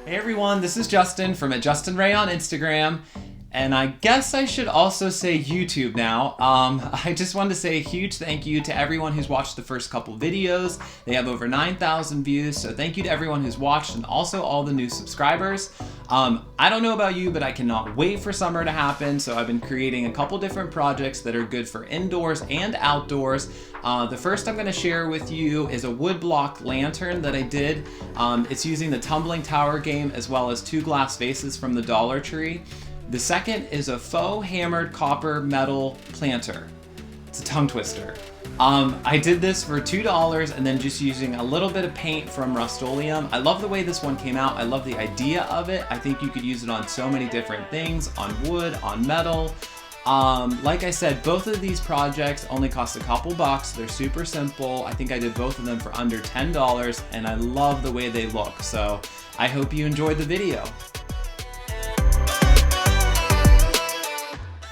Hey everyone, this is Justin from @JustinRay on Instagram, and I guess I should also say YouTube now. I just wanted to say a huge thank you to everyone who's watched the first couple videos. They have over 9,000 views, so thank you to everyone who's watched and also all the new subscribers. I don't know about you, but I cannot wait for summer to happen, so I've been creating a couple different projects that are good for indoors and outdoors. The first I'm going to share with you is a wood block lantern that I did. It's using the tumbling tower game as well as 2 glass vases from the Dollar Tree. The second is a faux hammered copper metal planter. It's a tongue twister. I did this for $2 and then just using a little bit of paint from Rustoleum. I love the way this one came out. I love the idea of it. I think you could use it on so many different things, on wood, on metal. Like I said, both of these projects only cost a couple bucks. They're super simple. I think I did both of them for under $10 and I love the way they look. So I hope you enjoyed the video.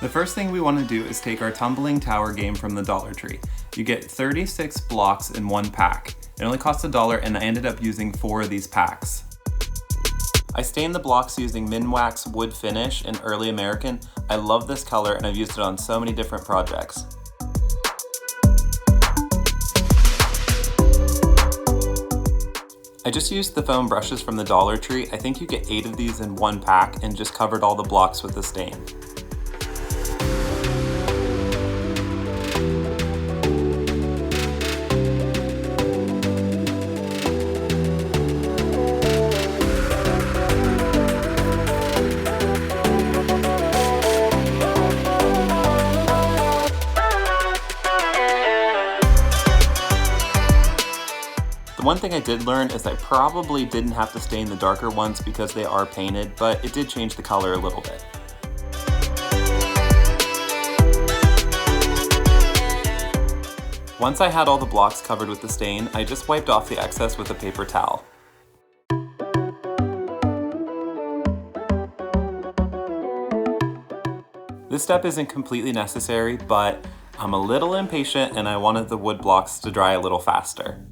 The first thing we want to do is take our tumbling tower game from the Dollar Tree. You get 36 blocks in one pack. It only costs $1 and I ended up using 4 of these packs. I stained the blocks using Minwax wood finish in Early American. I love this color and I've used it on so many different projects. I just used the foam brushes from the Dollar Tree. I think you get 8 of these in one pack and just covered all the blocks with the stain. One thing I did learn is I probably didn't have to stain the darker ones because they are painted, but it did change the color a little bit. Once I had all the blocks covered with the stain, I just wiped off the excess with a paper towel. This step isn't completely necessary, but I'm a little impatient and I wanted the wood blocks to dry a little faster.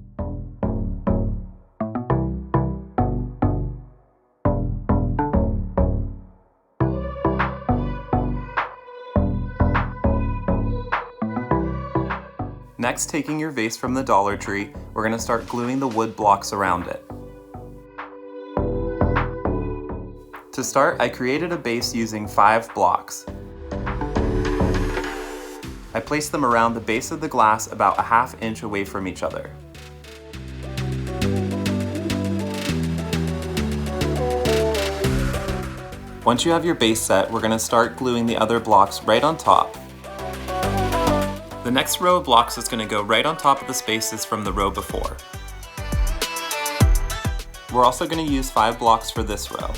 Next, taking your vase from the Dollar Tree, we're going to start gluing the wood blocks around it. To start, I created a base using 5 blocks. I placed them around the base of the glass about a ½ inch away from each other. Once you have your base set, we're going to start gluing the other blocks right on top. The next row of blocks is going to go right on top of the spaces from the row before. We're also going to use 5 blocks for this row.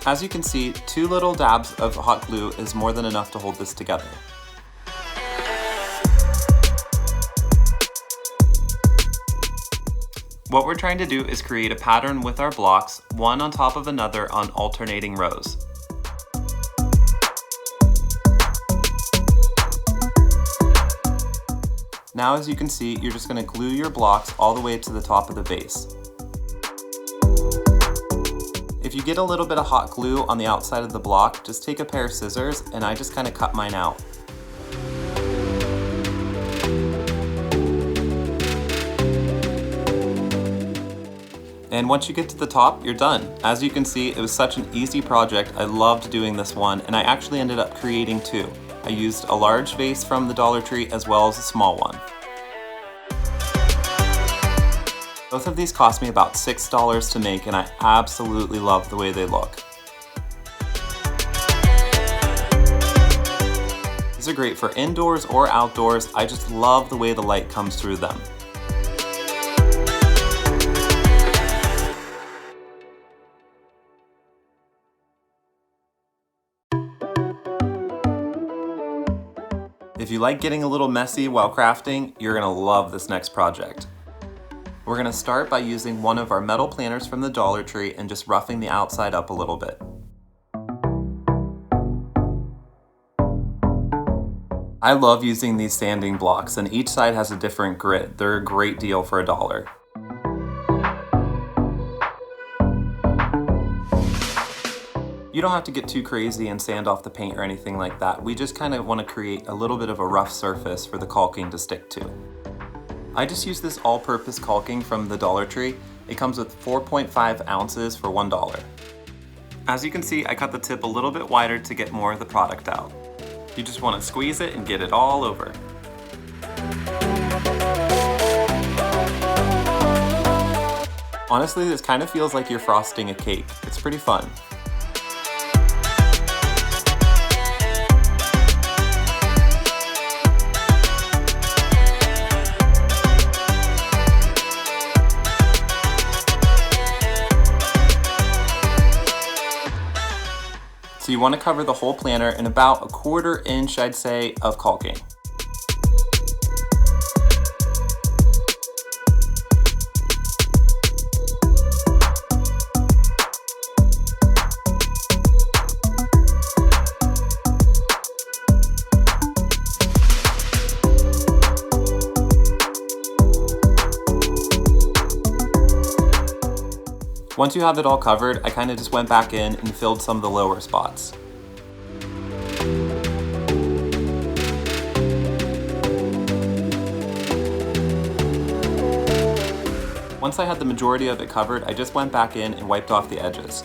As you can see, 2 little dabs of hot glue is more than enough to hold this together. What we're trying to do is create a pattern with our blocks, one on top of another on alternating rows. Now, as you can see, you're just going to glue your blocks all the way to the top of the vase. If you get a little bit of hot glue on the outside of the block, just take a pair of scissors, and I just kind of cut mine out. And once you get to the top, you're done. As you can see, it was such an easy project. I loved doing this one, and I actually ended up creating 2. I used a large vase from the Dollar Tree as well as a small one. Both of these cost me about $6 to make, and I absolutely love the way they look. These are great for indoors or outdoors. I just love the way the light comes through them. If you like getting a little messy while crafting, you're gonna love this next project. We're gonna start by using one of our metal planters from the Dollar Tree and just roughing the outside up a little bit. I love using these sanding blocks, and each side has a different grit. They're a great deal for $1. You don't have to get too crazy and sand off the paint or anything like that. We just kind of want to create a little bit of a rough surface for the caulking to stick to. I just use this all-purpose caulking from the Dollar Tree. It comes with 4.5 ounces for $1. As you can see, I cut the tip a little bit wider to get more of the product out. You just want to squeeze it and get it all over. Honestly, this kind of feels like you're frosting a cake. It's pretty fun. So you want to cover the whole planter in about 1/4 inch, I'd say, of caulking. Once you have it all covered, I kind of just went back in and filled some of the lower spots. Once I had the majority of it covered, I just went back in and wiped off the edges.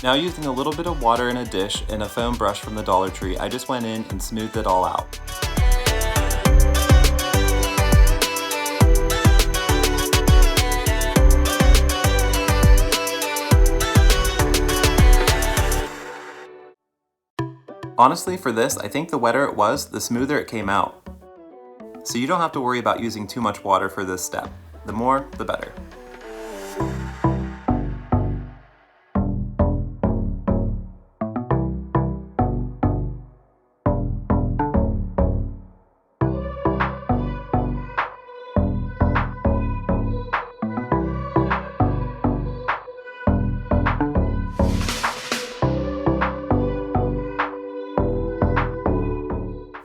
Now, using a little bit of water in a dish and a foam brush from the Dollar Tree, I just went in and smoothed it all out. Honestly, for this, I think the wetter it was, the smoother it came out. So you don't have to worry about using too much water for this step. The more, the better.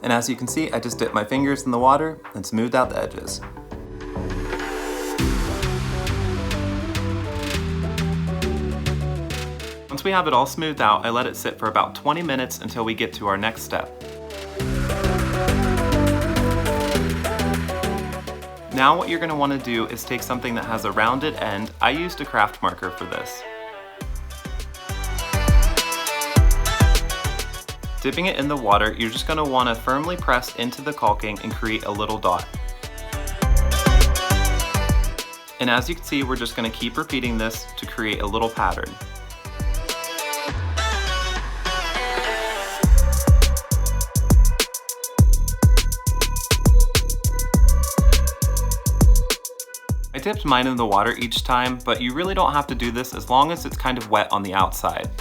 And as you can see, I just dipped my fingers in the water and smoothed out the edges. Once we have it all smoothed out, I let it sit for about 20 minutes until we get to our next step. Now what you're going to want to do is take something that has a rounded end. I used a craft marker for this. Dipping it in the water, you're just going to want to firmly press into the caulking and create a little dot. And as you can see, we're just going to keep repeating this to create a little pattern. I dipped mine in the water each time, but you really don't have to do this as long as it's kind of wet on the outside.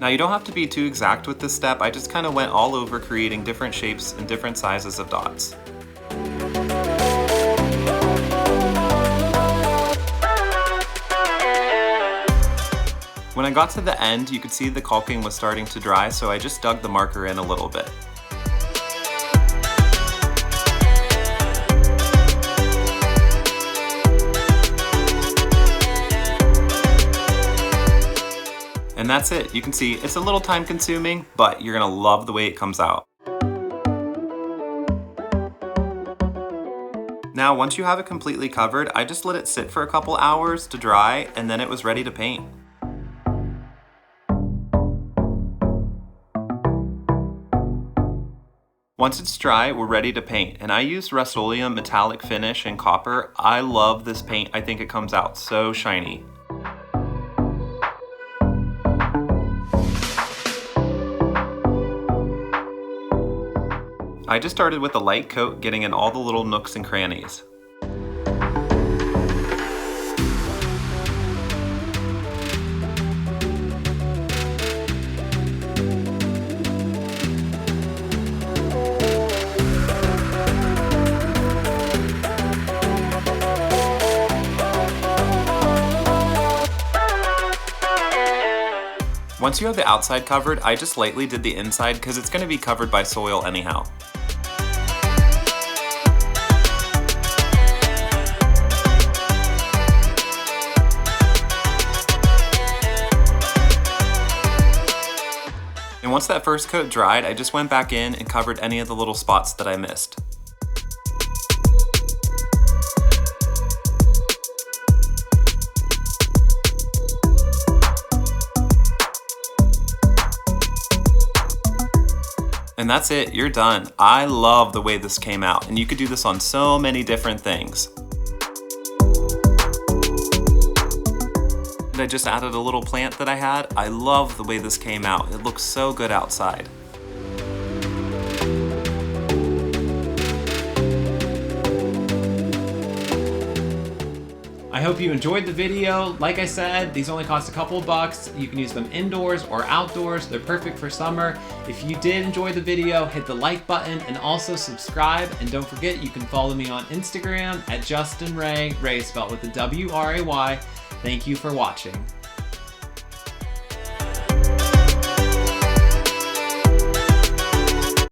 Now you don't have to be too exact with this step, I just kind of went all over creating different shapes and different sizes of dots. When I got to the end, you could see the caulking was starting to dry, so I just dug the marker in a little bit. And that's it. You can see it's a little time consuming, but you're gonna love the way it comes out. Now, once you have it completely covered, I just let it sit for a couple hours to dry, and then it was ready to paint. Once it's dry, we're ready to paint, and I used Rustoleum metallic finish in copper. I love this paint. I think it comes out so shiny. I just started with a light coat, getting in all the little nooks and crannies. Once you have the outside covered, I just lightly did the inside because it's going to be covered by soil anyhow. And once that first coat dried, I just went back in and covered any of the little spots that I missed. And that's it, you're done. I love the way this came out, and you could do this on so many different things. And I just added a little plant that I had. I love the way this came out. It looks so good outside. I hope you enjoyed the video. Like I said, these only cost a couple of bucks. You can use them indoors or outdoors. They're perfect for summer. If you did enjoy the video, hit the like button and also subscribe. And don't forget, you can follow me on Instagram at Justin Ray, Ray spelled with a W-R-A-Y. Thank you for watching.